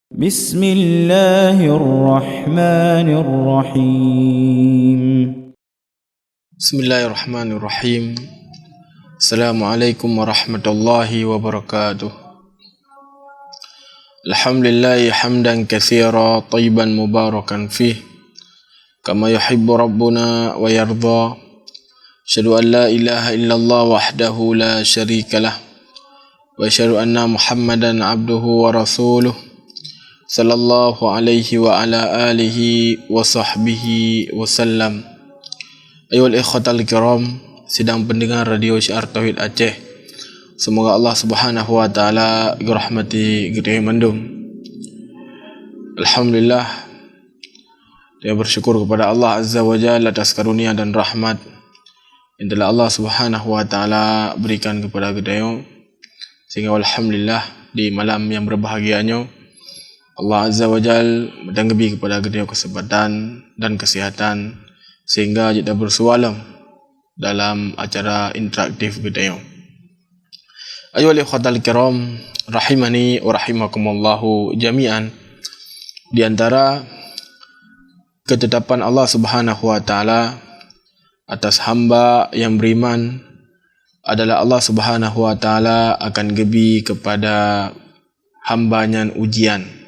بسم الله الرحمن الرحيم. Bismillahirrahmanirrahim. Assalamualaikum warahmatullahi wabarakatuh. Alhamdulillahi hamdan katsira tayyiban mubarakan fih kama yuhibbu rabbuna wa yarda. Asyhadu an la ilaha illallah wahdahu la syarikalah wa asyhadu anna Muhammadan abduhu wa rasuluh sallallahu alaihi wa ala alihi wa sahbihi wasallam. Ayuhal ikhwatal kiram, sidang pendengar radio Syiar Tauhid Aceh, semoga Allah Subhanahu wa taala dirahmati gede mendung. Alhamdulillah, dia bersyukur kepada Allah Azza wa Jalla atas karunia dan rahmat yang telah Allah Subhanahu wa taala berikan kepada gedeyo, sehingga alhamdulillah di malam yang berbahagianya Allah Azza wa Jalla mendanggebi kepada gedeyo kesempatan dan kesehatan sehingga kita bersualam dalam acara interaktif gedeyo. Ayuhal ikhwatal kiram, rahimani wa rahimakumullahu jami'an. Di antara ketetapan Allah Subhanahu wa taala atas hamba yang beriman adalah Allah Subhanahu wa taala akan gebi kepada hambanya ujian.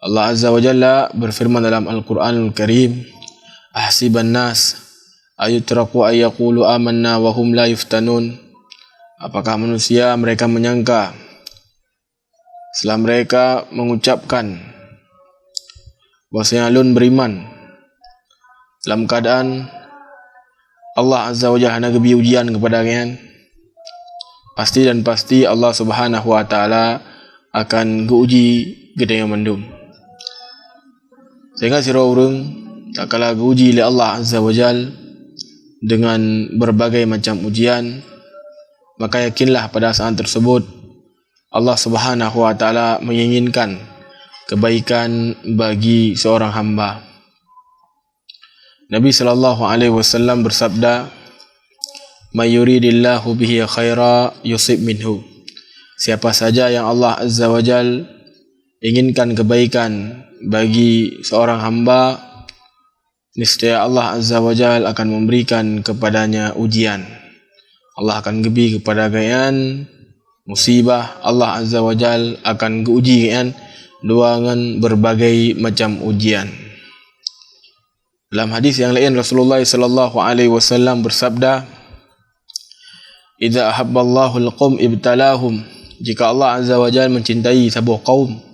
Allah Azza wa Jalla berfirman dalam Al-Quranul Karim, ahsiban nas ayutraku ayyaqulu amanna wa hum la yuftanun. Apakah manusia mereka menyangka setelah mereka mengucapkan bahwasanya alun beriman dalam keadaan Allah Azza wa Jalla nak gebi ujian kepada kalian? Pasti dan pasti Allah Subhanahu wa taala akan geuji gede yang mendung. Sehingga sira urang tak kala diuji oleh Allah Azza wa Jal dengan berbagai macam ujian, maka yakinlah pada saat tersebut Allah Subhanahu wa taala menginginkan kebaikan bagi seorang hamba. Nabi sallallahu alaihi wasallam bersabda, "May yuridillahu bihi khaira yusib minhu." Siapa saja yang Allah Azza wa Jal inginkan kebaikan bagi seorang hamba, niscaya Allah Azza wa Jalla akan memberikan kepadanya ujian. Allah akan gebi kepada kalian musibah, Allah Azza wa Jalla akan geuji kalian dengan berbagai macam ujian. Dalam hadis yang lain Rasulullah sallallahu alaihi wasallam bersabda, "Idza ahabballahu al-qaum ibtalahum." Jika Allah Azza wa Jalla mencintai sebuah kaum,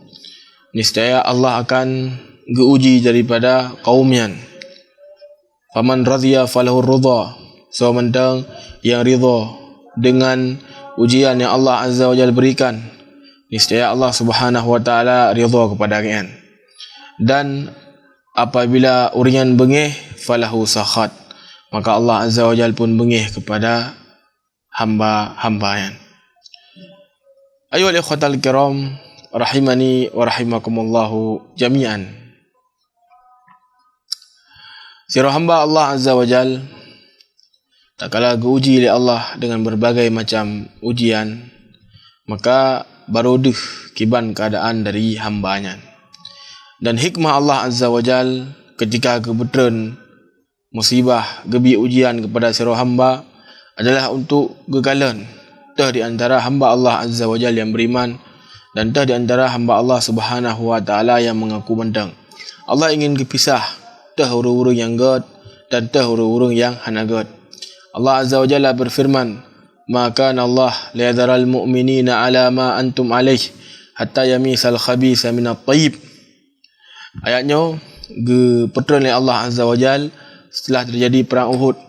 niscaya Allah akan geuji daripada kaumnya. Faman radhiya falahu ridha. So mentang yang ridha dengan ujian yang Allah Azza wa Jalla berikan, niscaya Allah Subhanahu wa taala ridha kepada kalian. Dan apabila urian bengih falahu sakhat, maka Allah Azza wa Jalla pun bengih kepada hamba-hambanya. Ayuhal ikhwatal kiram, rahimani wa rahimakumullahu jami'an. Sira hamba Allah Azza wa Jal tak kala diuji oleh Allah dengan berbagai macam ujian, maka barodeh kiban keadaan dari hambanya. Dan hikmah Allah Azza wa Jal ketika kebetulan musibah gebi ujian kepada sira hamba adalah untuk gegalan tah di antara hamba Allah Azza wa Jal yang beriman dan tah di antara hamba Allah Subhanahu wa taala yang mengaku mendang. Allah ingin kepisah tah urang-urang yang god dan tah urang-urang yang hana god. Allah Azza wa Jalla berfirman, "Maka Allah liyadharal mu'minina ala ma antum alaih hatta yamisal khabisa minat tayyib." Ayatnya dipertuan oleh Allah Azza wa Jalla setelah terjadi perang Uhud.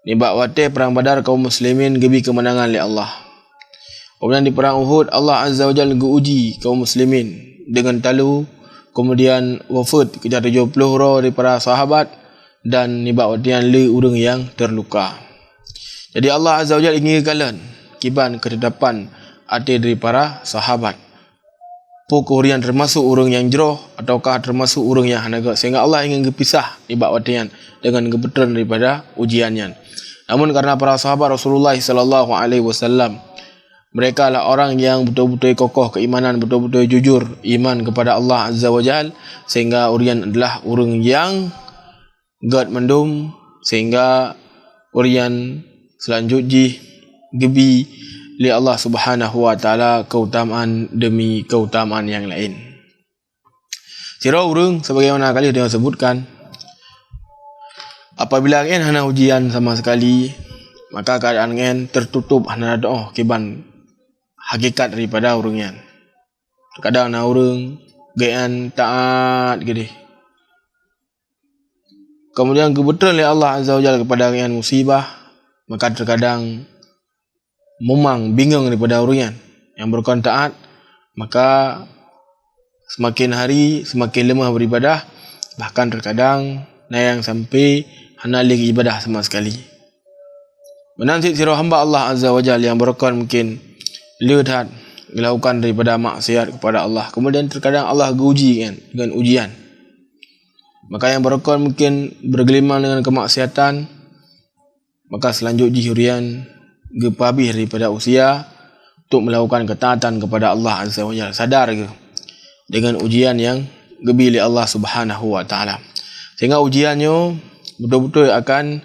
Nibak watih perang Badar kaum muslimin gebi kemenangan oleh Allah. Kemudian di perang Uhud Allah Azza wa Jalla uji kaum muslimin dengan talu, kemudian wafat kejar 70 orang dari para sahabat dan nibak wadian le urang yang terluka. Jadi Allah Azza wa Jalla ingin kalian kiban ketetapan hati dari para sahabat. Pokorian termasuk urang yang jeroh ataukah termasuk urang yang hanaga, sehingga Allah ingin kepisah nibak wadian dengan kebetulan daripada ujiannya. Namun karena para sahabat Rasulullah sallallahu alaihi wasallam Mereka lah orang yang betul-betul kokoh keimanan, betul-betul jujur iman kepada Allah Azza wa Jal, sehingga urian adalah orang yang God mendum, sehingga urian selanjutnya gebi li Allah Subhanahu wa taala keutamaan demi keutamaan yang lain. Sira urang sebagaimana kali dia sebutkan, apabila ngin hana ujian sama sekali, maka keadaan ngin tertutup hana doa kiban hakikat daripada urang. Terkadang na urang gaan taat gede. Kemudian kebetulan oleh Allah Azza wa Jalla kepada ngin musibah, maka terkadang memang bingung daripada urang yang berkon taat, maka semakin hari semakin lemah beribadah, bahkan terkadang yang sampai hana lagi ibadah sama sekali. Menanti sira hamba Allah Azza wa Jalla yang berkon mungkin lihat melakukan daripada maksiat kepada Allah, kemudian terkadang Allah uji kan dengan ujian. Maka yang berkon mungkin bergelimang dengan kemaksiatan, maka selanjutnya hurian gepabih daripada usia untuk melakukan ketaatan kepada Allah Azza wa Jalla. Sadar ke dengan ujian yang gebili Allah Subhanahu wa taala, sehingga ujiannya betul-betul akan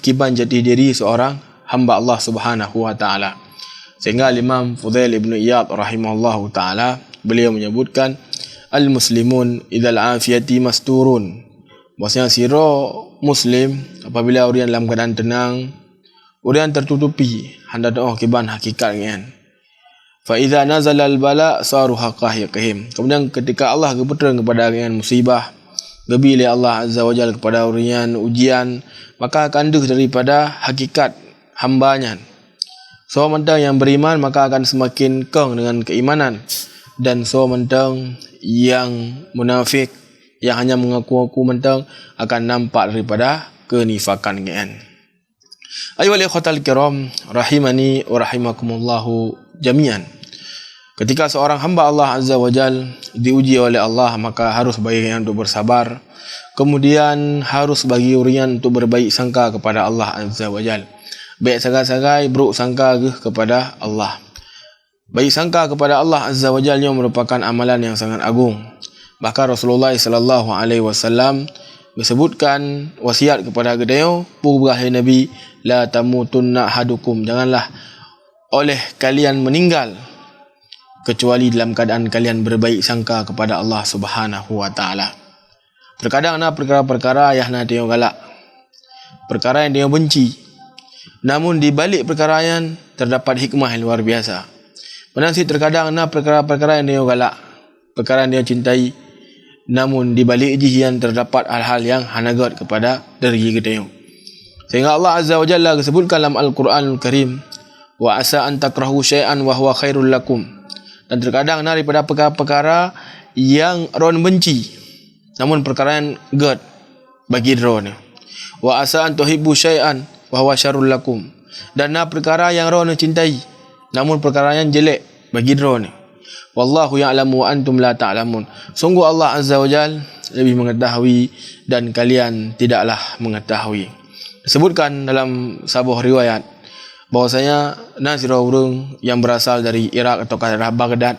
kiban jati diri seorang hamba Allah Subhanahu wa taala. Sehingga Imam Fudail ibn Iyad rahimahullahu taala beliau menyebutkan al-muslimun idzal afiyati masturun. Maksudnya sira muslim apabila urian dalam keadaan tenang, urian tertutupi handa doa kiban hakikat kan. Fa idza nazala al-bala saru haqqahim. Kemudian ketika Allah kebetulan kepada dengan musibah, gebi oleh Allah Azza wa Jalla kepada urian ujian, maka akan daripada hakikat hambanya. So mentang yang beriman maka akan semakin keng dengan keimanan, dan so mentang yang munafik yang hanya mengaku-ngaku mentang akan nampak daripada kenifakan kan. Ayyuhal ikhwatal kiram rahimani wa rahimakumullahu jami'an. Ketika seorang hamba Allah Azza wa Jal diuji oleh Allah, maka harus bagi untuk bersabar. Kemudian harus bagi urian untuk berbaik sangka kepada Allah Azza wa Jal. Baik sagai-sagai buruk sangka kepada Allah. Baik sangka kepada Allah Azza wa Jalla merupakan amalan yang sangat agung. Bahkan Rasulullah sallallahu alaihi wasallam disebutkan wasiat kepada gedeo, wahai Nabi, la tamutunna ahadukum, janganlah oleh kalian meninggal kecuali dalam keadaan kalian berbaik sangka kepada Allah Subhanahu wa taala. Terkadang ada perkara-perkara yang nak dia galak, perkara yang dia benci, namun di balik perkara yang terdapat hikmah yang luar biasa. Menansi terkadang ada perkara-perkara yang dia galak, perkara yang dia cintai, namun di balik jihian terdapat hal-hal yang hanagat kepada diri kita. Sehingga Allah Azza wa Jalla sebutkan dalam Al-Quranul Karim, wa asa an takrahu syai'an wa huwa khairul lakum. Dan terkadang daripada perkara-perkara yang ron benci, namun perkara yang good bagi ron. Wa asa an tuhibbu syai'an wa huwa syarrul lakum. Dan perkara yang ron cintai, namun perkara yang jelek bagi ron. Wallahu ya'lamu wa antum la ta'lamun. Sungguh Allah Azza wa Jalla lebih mengetahui dan kalian tidaklah mengetahui. Disebutkan dalam sebuah riwayat bahwasanya nasira urang yang berasal dari Iraq atau daerah Baghdad,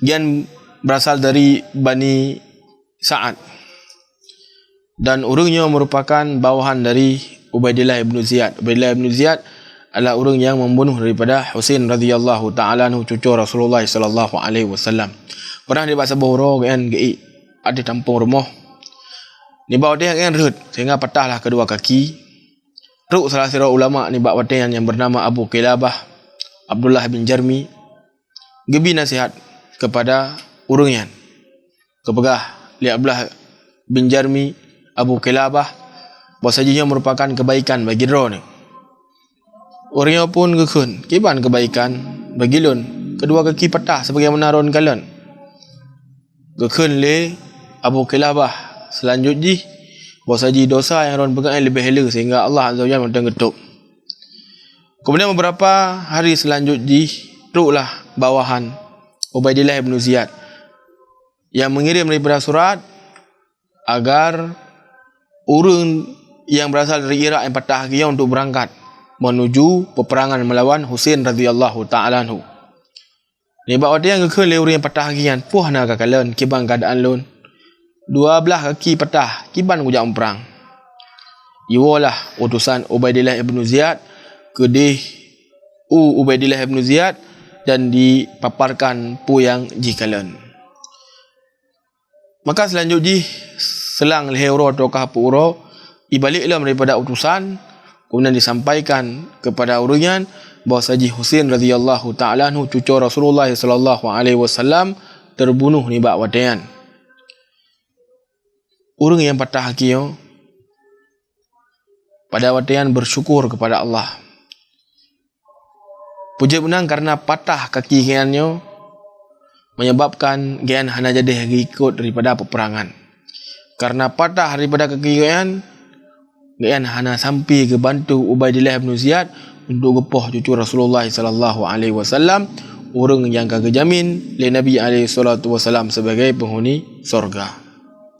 gian berasal dari Bani Sa'ad, dan urangnya merupakan bawahan dari Ubaidillah ibn Ziyad. Ubaidillah ibn Ziyad adalah orang yang membunuh daripada Husain radhiyallahu taala anhu, cucu Rasulullah sallallahu alaihi wasallam. Pernah di bahasa Bohro kan gei ada tampung rumah. Ni bawa dia kan rut sehingga patahlah kedua kaki. Ruk salah seorang ulama ni bak watian yang bernama Abu Kilabah Abdullah bin Jarmi gebi nasihat kepada urangnya. Kepegah li Abdullah bin Jarmi Abu Kilabah bahwasanya merupakan kebaikan bagi dro ni. Orangnya pun gekun, kiban kebaikan bagi lun. Kedua kaki patah sebagaimana ron kalian. Gekun le Abu Kilabah selanjutnya bahwasanya dosa yang ron pegang lebih hela sehingga Allah Azza wa Jalla mentang getuk. Kemudian beberapa hari selanjutnya ruklah bawahan Ubaidillah bin Ziyad yang mengirim daripada surat agar orang yang berasal dari Iraq yang patah kaki untuk berangkat menuju peperangan melawan Husain radhiyallahu ta'ala anhu. Ni bab yang ke orang yang patah kaki kan, puh nak kakalan kiban keadaan lun. 12 kaki patah, kiban kujak perang. Iwalah utusan Ubaidillah ibn Ziyad ke Ubaidillah ibn Ziyad dan dipaparkan pu yang jikalan. Maka selanjutnya selang lehero atau kapuro ibaliklah daripada utusan, kemudian disampaikan kepada urungan bahawa Haji Husain radhiyallahu ta'ala anhu cucu Rasulullah sallallahu alaihi wasallam terbunuh ni bak watayan. Urang yang patah kaki pada watayan bersyukur kepada Allah. Puja benang karena patah kaki kiannya menyebabkan gian hana jadi ikut daripada peperangan. Karena patah daripada kaki gian hana sampai ke bantu Ubaidillah bin Ziyad untuk gepoh cucu Rasulullah sallallahu alaihi wasallam, orang yang kagak jamin oleh Nabi alaihi salatu wasallam sebagai penghuni surga.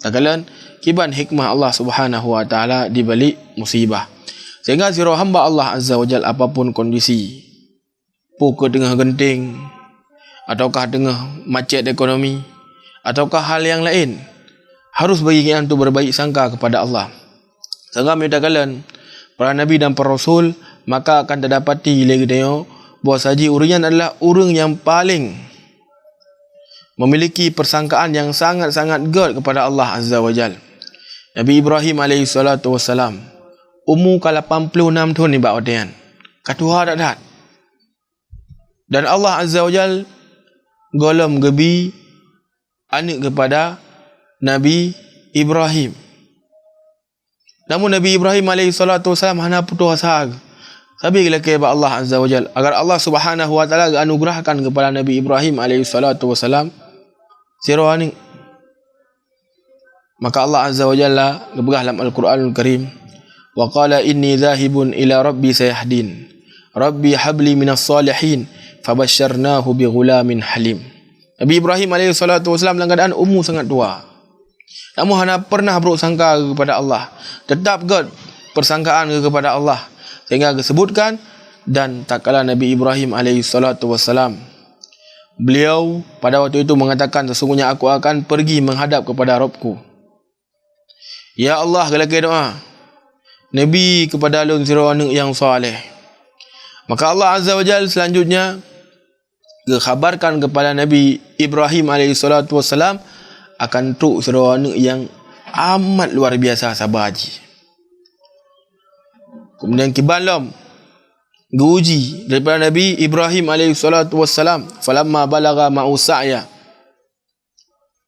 Takalan kiban hikmah Allah Subhanahu wa taala di balik musibah. Sehingga sira hamba Allah Azza wa Jalla apapun kondisi, pukul tengah genting ataukah tengah macet ekonomi ataukah hal yang lain, harus bagi kita untuk berbaik sangka kepada Allah. Sehingga menyatakan para nabi dan para rasul, maka akan terdapati lagi dia bahawa sahaja urian adalah orang yang paling memiliki persangkaan yang sangat-sangat kuat kepada Allah Azza wa Jal. Nabi Ibrahim alaihi salatu wassalam umur ke 86 tahun ni bak wadian. Katuha tak. Dan Allah Azza wa Jal golom gebi anak kepada Nabi Ibrahim. Namun Nabi Ibrahim alaihi salatu wassalam hana putus asa. Tapi bila ke Allah Azza wa Jalla agar Allah Subhanahu wa taala anugerahkan kepada Nabi Ibrahim alaihi salatu wassalam sirah ni. Maka Allah Azza wa Jalla ngebegah dalam Al-Quranul Karim, wa qala inni dhahibun ila rabbi sayahdin. Rabbi habli minas salihin fabasyarnahu bighulamin halim. Nabi Ibrahim alaihi salatu wassalam dalam keadaan umur sangat tua. Namun hana pernah bersangka kepada Allah. Tetap God persangkaan kepada Allah. Sehingga disebutkan, dan tak kala Nabi Ibrahim alaihi salatu wassalam, beliau pada waktu itu mengatakan, sesungguhnya aku akan pergi menghadap kepada Rabbku. Ya Allah, galak doa Nabi kepada alun sirawana yang soleh. Maka Allah Azza wa Jalla selanjutnya khabarkan kepada Nabi Ibrahim alaihi salatu wassalam akan truk sirawana yang amat luar biasa sabar haji. Kemudian kibalom guji daripada Nabi Ibrahim alaihi salatu wassalam, falamma balagha ma'u sa'ya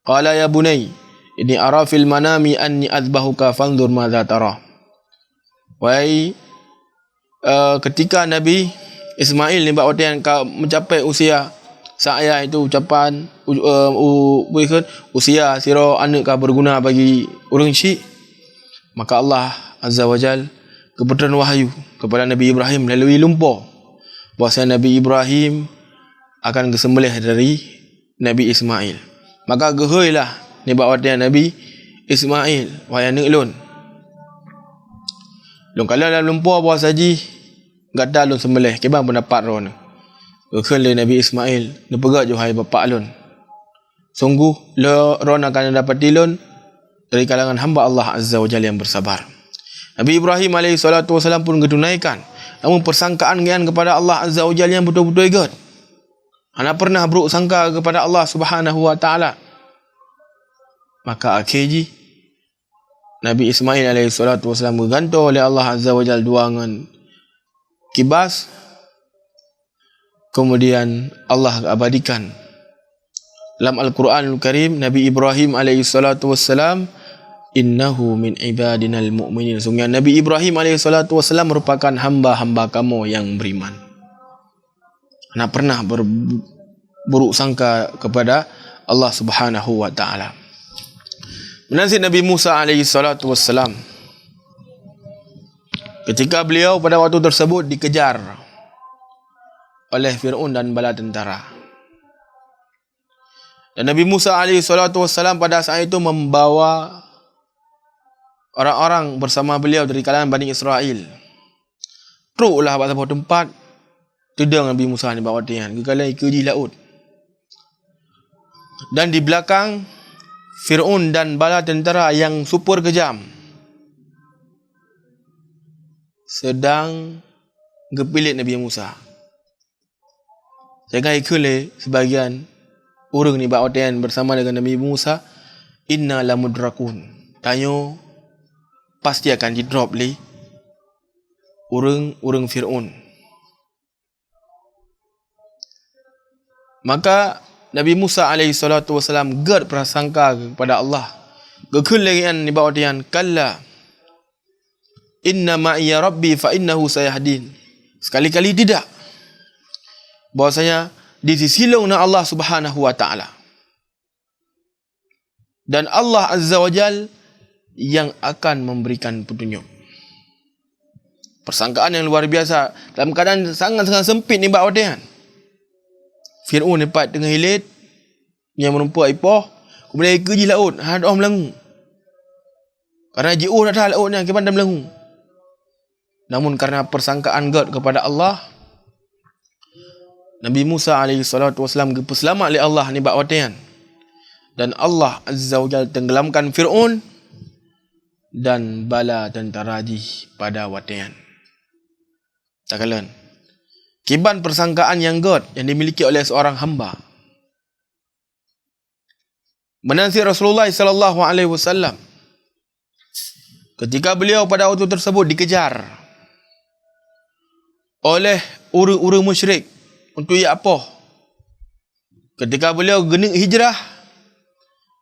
qala ya bunay inni ara fil manami anni adbahuka fanzur madza tara. Wahai ketika Nabi Ismail ni bak yang mencapai usia sa'ya itu ucapan usia sira anak ka berguna bagi orang syik, maka Allah Azza wa Jalla kebetulan wahyu kepada Nabi Ibrahim melalui lumpur bahawa Nabi Ibrahim akan disembelih dari Nabi Ismail. Maka gehoilah ni bawatan Nabi Ismail wahai anak lun. Lun kalau dalam lumpur bahawa saji gada lun sembelih kebang pendapat ron. Gehoilah Nabi Ismail ni pegat je wahai bapa lun. Sungguh ron akan dapati lun dari kalangan hamba Allah Azza wa Jalla yang bersabar. Nabi Ibrahim alaihi salatu wasallam pun gedunaikan. Namun persangkaan gian kepada Allah Azza wa Jalla yang betul-betul ingat. Hana pernah buruk sangka kepada Allah Subhanahu wa taala. Maka akhirnya Nabi Ismail alaihi salatu wasallam bergantung oleh Allah Azza wa Jalla duangan kibas. Kemudian Allah abadikan dalam Al-Quranul Karim Nabi Ibrahim alaihi salatu wasallam, innahu min ibadinal mu'minin. Sungguh Nabi Ibrahim alaihi salatu wasallam merupakan hamba-hamba kamu yang beriman. Nak pernah buruk sangka kepada Allah Subhanahu wa taala. Menasib Nabi Musa alaihi salatu wasallam, ketika beliau pada waktu tersebut dikejar oleh Fir'aun dan bala tentara. Dan Nabi Musa alaihi salatu wasallam pada saat itu membawa orang-orang bersama beliau dari kalangan Bani Israel. Teruklah bak sebuah tempat. Tedang Nabi Musa ni bak watian. Kekalian ika di laut. Dan di belakang Fir'aun dan bala tentera yang super kejam sedang gepilit Nabi Musa. Jangan ikut sebagian orang ni bak watian bersama dengan Nabi Musa. Inna lamudrakun. Tanya pasti akan di drop li orang Fir'aun. Maka Nabi Musa alaihi gad prasangka kepada Allah. Gekun lagi ni bak watian. Kalla inna ma'iya rabbi fa innahu sayahdin. Sekali-kali tidak. Bahwasanya di sisi lain Allah Subhanahu wa taala. Dan Allah Azza wa Jal yang akan memberikan petunjuk. Persangkaan yang luar biasa dalam keadaan sangat-sangat sempit ni bak watian. Fir'aun dapat tengah hilit yang menumpak ipoh, kemudian ika di laut, hadah melangu. Karena ji'uh dah laut ni akibat dah melangu. Namun karena persangkaan God kepada Allah, Nabi Musa alaihi selamat oleh Allah ni bak watian. Dan Allah Azza wa Jalla tenggelamkan Fir'aun dan bala tentera ji pada watian. Tak kalian. Kiban persangkaan yang God yang dimiliki oleh seorang hamba. Menansi Rasulullah sallallahu alaihi wasallam ketika beliau pada waktu tersebut dikejar oleh orang-orang musyrik untuk ia apa? Ketika beliau gening hijrah,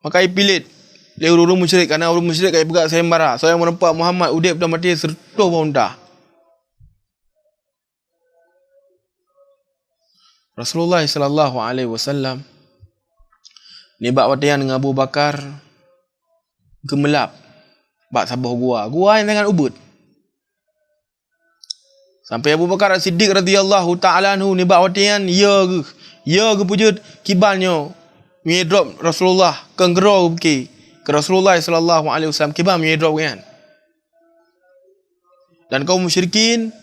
maka ipilit oleh orang-orang musyrik, kerana orang musyrik kaya pegat sayembara. Saya menempat Muhammad udip dan mati serta bonda. Rasulullah sallallahu alaihi wasallam ni bak watian dengan Abu Bakar gemelap bak sabah gua yang dengan ubud. Sampai Abu Bakar As-Siddiq radhiyallahu taala anhu ni bak watian ya ke pujud kibannya menyedrop Rasulullah kenggero ke Rasulullah sallallahu alaihi wasallam kiban menyedrop kan. Dan kaum musyrikin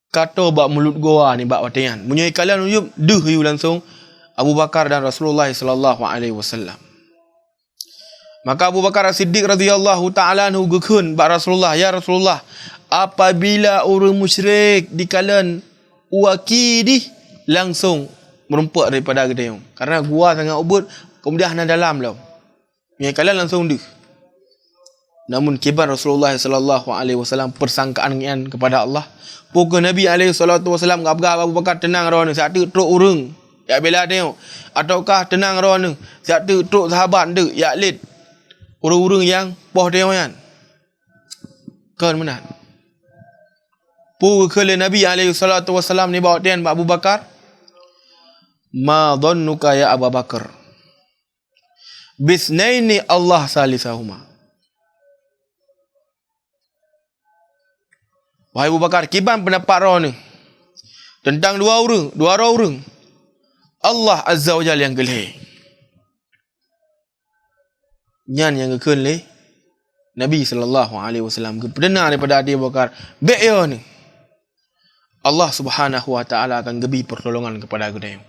kata bak mulut gua ni bak watian. Munyai kalian uyup deh yu langsung Abu Bakar dan Rasulullah sallallahu alaihi wasallam. Maka Abu Bakar As-Siddiq radhiyallahu taala anhu gekun bak Rasulullah, ya Rasulullah, apabila orang musyrik di kalan uakidi langsung merempak daripada gedayung. Karena gua sangat ubud, kemudian hana dalam lah. Munyai kalian langsung deh. Namun kibar Rasulullah sallallahu alaihi wasallam persangkaan kepada Allah. Pukul Nabi alaihi salatu wasallam gabgab Abu Bakar tenang roh ni, saat tu truk urung ya bela tengok, ataukah tenang roh ni, saat tu truk sahabat tu ya lid urung-urung yang poh tengok kan menat. Pukul kala Nabi alaihi salatu wasallam ni bawa dia Abu Bakar, ma dhannuka ya Abu Bakar bisnaini Allah salisahuma. Wahai Abu Bakar, kiban pendapat roh ni tentang dua orang Allah Azza wa Jalla yang geleh. Nyan yang gekun le Nabi sallallahu alaihi wasallam kependengar daripada Abu Bakar, baik ya ni Allah Subhanahu wa taala akan gebi pertolongan kepada gedayung.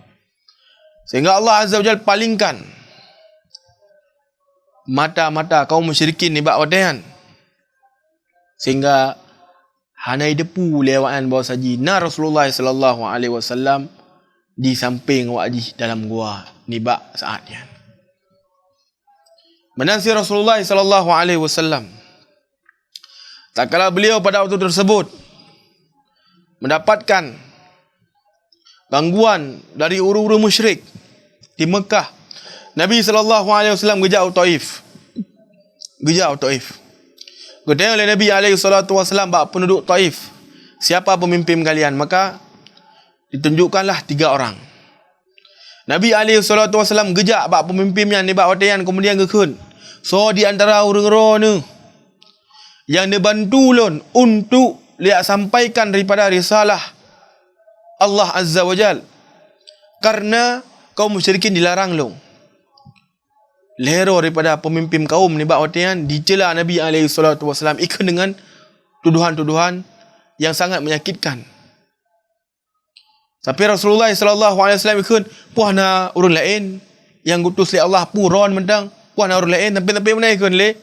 Sehingga Allah Azza wa Jalla palingkan mata-mata kaum musyrikin ni bak wadian. Sehingga hanai depu lewaan bawa saji na Rasulullah sallallahu alaihi wasallam di samping wajih dalam gua ni bak saatnya. Menansi Rasulullah sallallahu alaihi wasallam tak kala beliau pada waktu tersebut mendapatkan gangguan dari orang-orang musyrik di Mekah, Nabi sallallahu alaihi wasallam gejau Taif. Gedeng oleh Nabi alaihi salatu wasallam bak penduduk Taif, siapa pemimpin kalian? Maka ditunjukkanlah 3 orang. Nabi alaihi salatu wasallam gejak bak pemimpinnya ni bak watian, kemudian gekun. So di antara orang-orang ni yang dibantu lon untuk lihat sampaikan daripada risalah Allah Azza wa Jal, karena kaum musyrikin dilarang lon lehero daripada pemimpin kaum ni bak watian, dicela Nabi alaihi salatu wasallam ikut dengan tuduhan-tuduhan yang sangat menyakitkan. Tapi Rasulullah sallallahu alaihi wasallam ikut puah na urang lain yang gutus li Allah puron mendang puah na urang lain tapi mana ikut le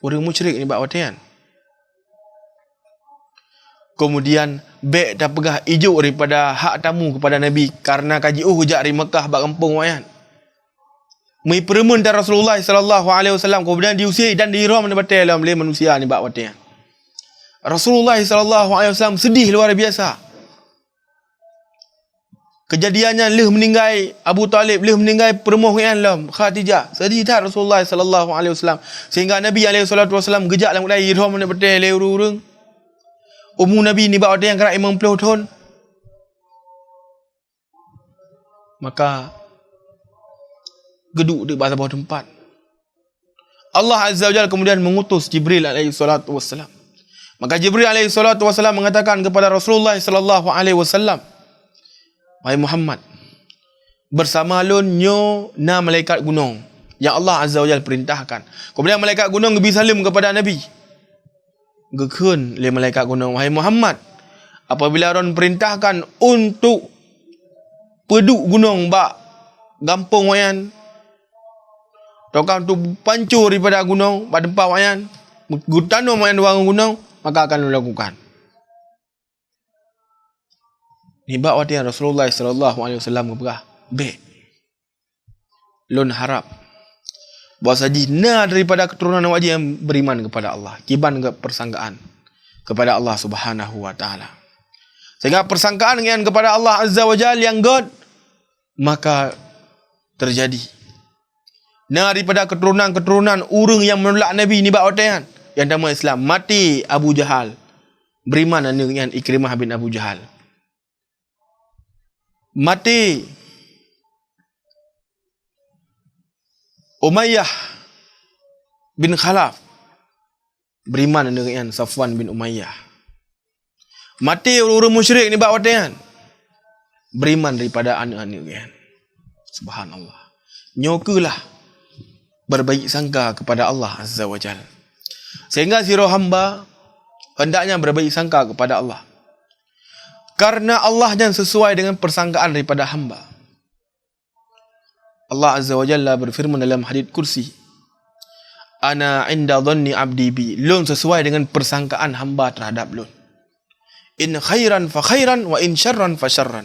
urang musyrik ni bak watian. Kemudian bek dah pegah ijuk daripada hak tamu kepada Nabi karena kaji hujak dari Mekah bak kampung wayan. Mai peremun dan Rasulullah sallallahu alaihi wasallam kemudian diusir dan diiram di batai dalam manusia ni bak watian. Rasulullah sallallahu alaihi wasallam sedih luar biasa. Kejadiannya leh meninggal Abu Talib, leh meninggal perempuan lam Khadijah. Sedih tak Rasulullah sallallahu alaihi wasallam sehingga Nabi alaihi salatu wasallam gejak dalam dai ihram ni betul le urung. Umur Nabi ni bawa dia yang kena 50 tahun. Maka geduk di bawah tempat. Allah Azza wa Jalla kemudian mengutus Jibril alaihi salatu wasallam. Maka Jibril alaihi salatu wasallam mengatakan kepada Rasulullah sallallahu alaihi wasallam, wahai Muhammad, bersama lun nyo na malaikat gunung yang Allah Azza wa Jalla perintahkan. Kemudian malaikat gunung pergi salim kepada Nabi. Gekun le malaikat gunung, wahai Muhammad, apabila ron perintahkan untuk peduk gunung bak gampung wayan, atau untuk pancur daripada gunung bak tempat wayan, gutanum wayan wangun gunung, maka akan dilakukan. Ni bak watian Rasulullah sallallahu alaihi wasallam keberah. Baik. Lun harap bahawa sajina daripada keturunan wajib yang beriman kepada Allah, kiban ke persangkaan kepada Allah Subhanahu wa taala. Sehingga persangkaan yang kepada Allah Azza wa Jalla yang God maka terjadi. Nah daripada keturunan-keturunan urang yang menolak Nabi ni bak watian yang nama Islam, mati Abu Jahal, beriman dengan Ikrimah bin Abu Jahal. Mati Umayyah bin Khalaf, beriman dengan Safwan bin Umayyah. Mati orang musyrik ni bak watian, beriman daripada anak-anak kan. Subhanallah. Nyokulah berbaik sangka kepada Allah Azza wa Jalla. Sehingga sira hamba hendaknya berbaik sangka kepada Allah. Karena Allah yang sesuai dengan persangkaan daripada hamba. Allah Azza wa Jalla berfirman dalam hadits kursi, ana inda dhanni abdi bi, lun sesuai dengan persangkaan hamba terhadap lun. In khairan fa khairan wa in syarran fa syarran.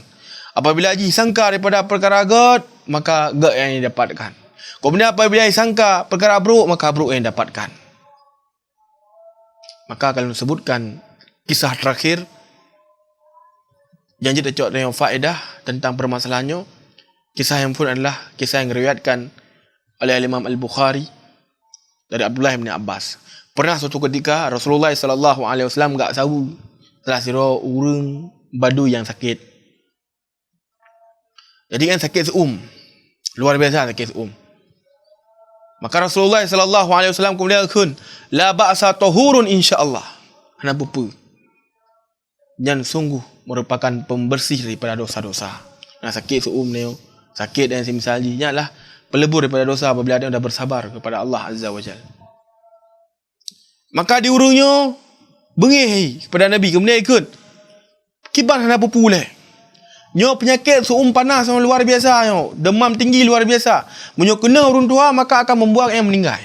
Apabila haji sangka daripada perkara God, maka God yang didapatkan. Kemudian apabila sangka perkara buruk, maka buruk yang didapatkan. Maka kalau sebutkan kisah terakhir yang kita cakap dengan faedah tentang permasalahannya, kisah yang pun adalah kisah yang diriwayatkan oleh Imam Al-Bukhari dari Abdullah bin Abbas. Pernah suatu ketika Rasulullah sallallahu alaihi wasallam gak tahu salah sira urang badu yang sakit. Jadi kan sakit seum. Luar biasa sakit seum. Maka Rasulullah sallallahu alaihi wasallam kemudian kun la ba'sa tahurun insyaallah. Ana pupu. Dan sungguh merupakan pembersih daripada dosa-dosa. Nah sakit seum ni, sakit dan semisalnya lah pelebur daripada dosa apabila dia dah bersabar kepada Allah Azza wa Jalla. Maka diurungnya bengih kepada Nabi, kemudian ikut kiban hana pupu le. Nyo penyakit seum panas yang luar biasa nyo, demam tinggi luar biasa. Menyo kena urung tua maka akan membuat yang meninggal.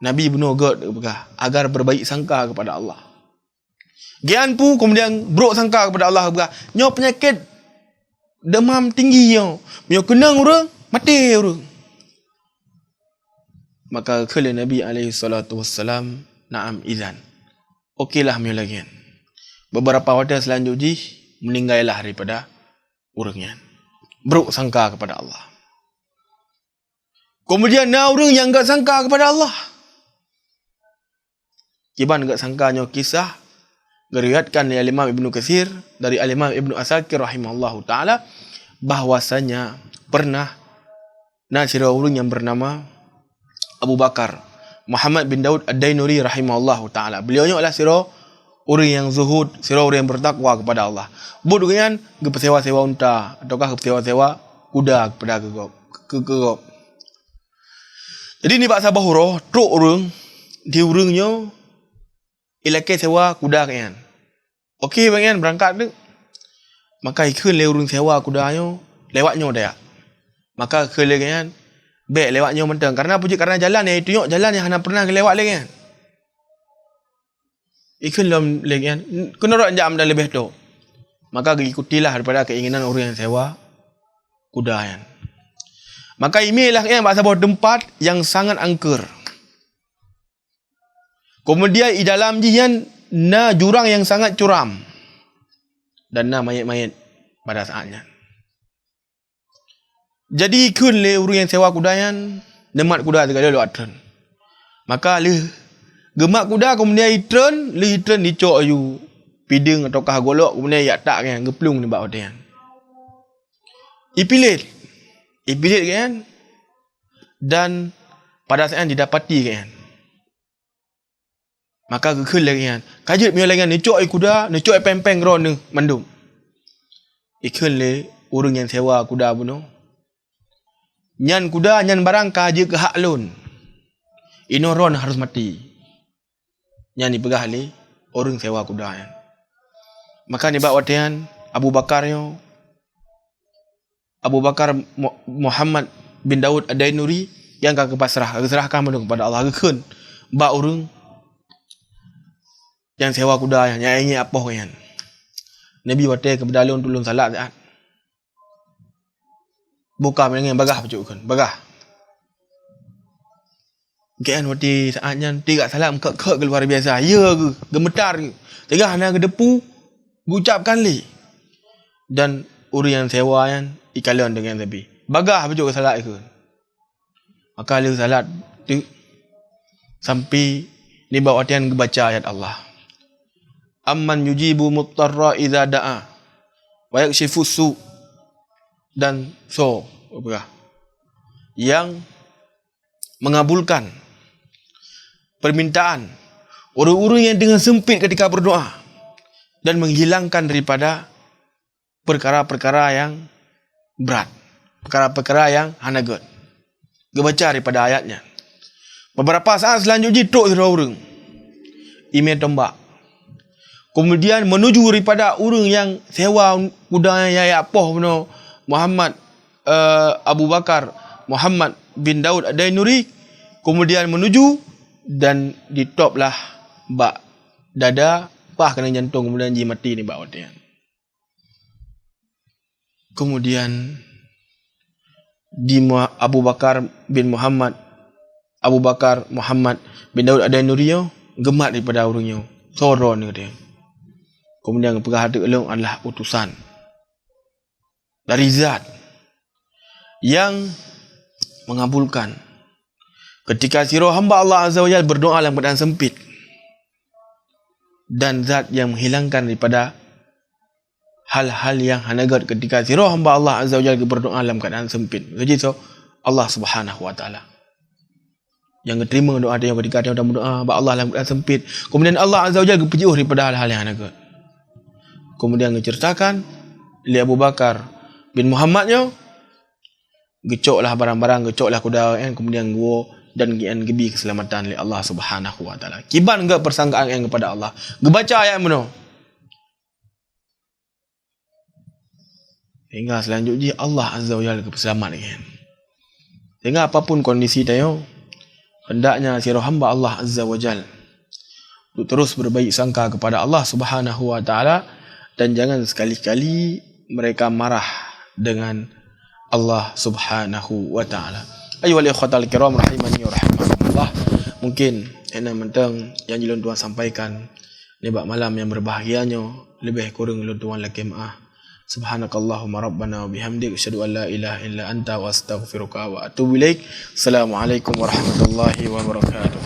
Nabi benar God agar berbaik sangka kepada Allah. Gian pu kemudian buruk sangka kepada Allah berkah. Nyo penyakit demam tinggi yo. Menyo kena urang mati urang. Maka kala Nabi alaihi salatu wassalam, na'am idzan. Okeylah menyo lagi. Beberapa waktu selanjutnya meninggallah daripada urangnya. Buruk sangka kepada Allah. Kemudian na urang yang enggak sangka kepada Allah. Kiban enggak sangkanya kisah diriwayatkan oleh Imam Ibnu Katsir dari Imam Ibnu Asakir rahimahullahu taala bahwasanya pernah nasira urang yang bernama Abu Bakar Muhammad bin Daud Ad-Dainuri rahimahullahu taala. Beliau adalah sira orang yang zuhud, sira orang yang bertakwa kepada Allah. Bud dengan sewa-sewa unta ataukah sewa-sewa kuda kepada gegop. Jadi ni bak sabahuro truk urang di urangnya Ilakai sewa kuda kan. Okey bang berangkat tu. Maka ikut le urung sewa kudanya lewatnya dia. Maka ke le kan. Baik lewatnya mentang. Karena puji karena jalan yang tunjuk jalan yang hana pernah lewat le kan. Ikut le kan. Kena rak jam dah lebih tu. Maka ikutilah daripada keinginan orang yang sewa kuda kan. Maka inilah kan bahasa sebuah tempat yang sangat angker. Kemudian di dalam jian na jurang yang sangat curam. Dan na mayat-mayat pada saatnya. Jadi kun le orang yang sewa kuda yang nemat kuda segala lewat tren. Maka le gemak kuda kemudian itren dicok ayu piding atau kah golok kemudian yak tak kan geplung ni bak dia. Ipilit kan. Dan pada saat didapati kan. Maka gekul lagi kan. Kajut punya lagi kan. Necok kuda. Necok pempeng ron ni. Mandum. Ikun le. Orang yang sewa kuda pun. Nyan kuda. Nyan barang kaji ke hak lun. Ino ron harus mati. Nyan dipegah le. Orang sewa kuda kan. Maka ni bak watian. Abu Bakar Muhammad bin Daud Ad-Dainuri. Yang kau kepasrah. Keserahkan kepada Allah. Gekun. Bak orang. Yang sewa kuda yang ingin apa kan. Nabi watai kepada alun tulung salat kan. Buka dengan bagah pucuk kan. Bagah. Kan watai saatnya tiga salam ke luar biasa. Ya ke gemetar ke. Tiga hana ke depu ucapkan li. Dan orang yang sewa kan ikalan dengan Nabi. Bagah pucuk ke salat ke. Maka dia salat tu sampai ni bawa watian baca ayat Allah. Amman yujibu muttarra idza da'a wa yakshifu su dan so yang mengabulkan permintaan orang-orang yang dengan sempit ketika berdoa dan menghilangkan daripada perkara-perkara yang berat, perkara-perkara yang hanagat. Baca daripada ayatnya. Beberapa saat selanjutnya tok orang email tombak. Kemudian menuju daripada orang yang sewa kuda yang apa benar Muhammad Abu Bakar Muhammad bin Daud Ad-Dainuri. Kemudian menuju dan ditoplah bak dada pah kena jantung kemudian ji mati ni bak watian. Kemudian di Abu Bakar Muhammad bin Daud Ad-Dainuri gemat daripada orangnya. Soron dia. Kemudian pegah hati elong adalah utusan dari zat yang mengabulkan ketika sirah hamba Allah Azza wa Jalla berdoa dalam keadaan sempit, dan zat yang menghilangkan daripada hal-hal yang hanagat ketika sirah hamba Allah Azza wa Jalla berdoa dalam keadaan sempit. Jadi Allah Subhanahu wa taala yang terima doa dia ketika dia berdoa ba Allah dalam keadaan sempit. Kemudian Allah Azza wa Jalla berjauh daripada hal-hal yang hanagat. Kemudian diceritakan oleh Abu Bakar bin Muhammadnya gecoklah barang-barang, gecoklah kuda kan, kemudian gua dan gian gebi keselamatan oleh Allah Subhanahu wa taala. Kiban enggak persangkaan yang kepada Allah. Gebaca ayat mana? Hingga selanjutnya Allah Azza wa Jalla keselamat kan. Sehingga apapun kondisi tayo, hendaknya sirah hamba Allah Azza wa Jalla untuk terus berbaik sangka kepada Allah Subhanahu wa taala. Dan jangan sekali-kali mereka marah dengan Allah Subhanahu wa taala. Ayyuhal ikhwatal kiram rahimani wa rahimakumullah. Mungkin ena mentang yang jilun tuan sampaikan ni bak malam yang berbahagianya lebih kurang lu tuan lakimah. Subhanakallahumma rabbana wa bihamdik asyhadu an la ilaha illa anta wa astaghfiruka wa atubu ilaik. Assalamualaikum warahmatullahi wabarakatuh.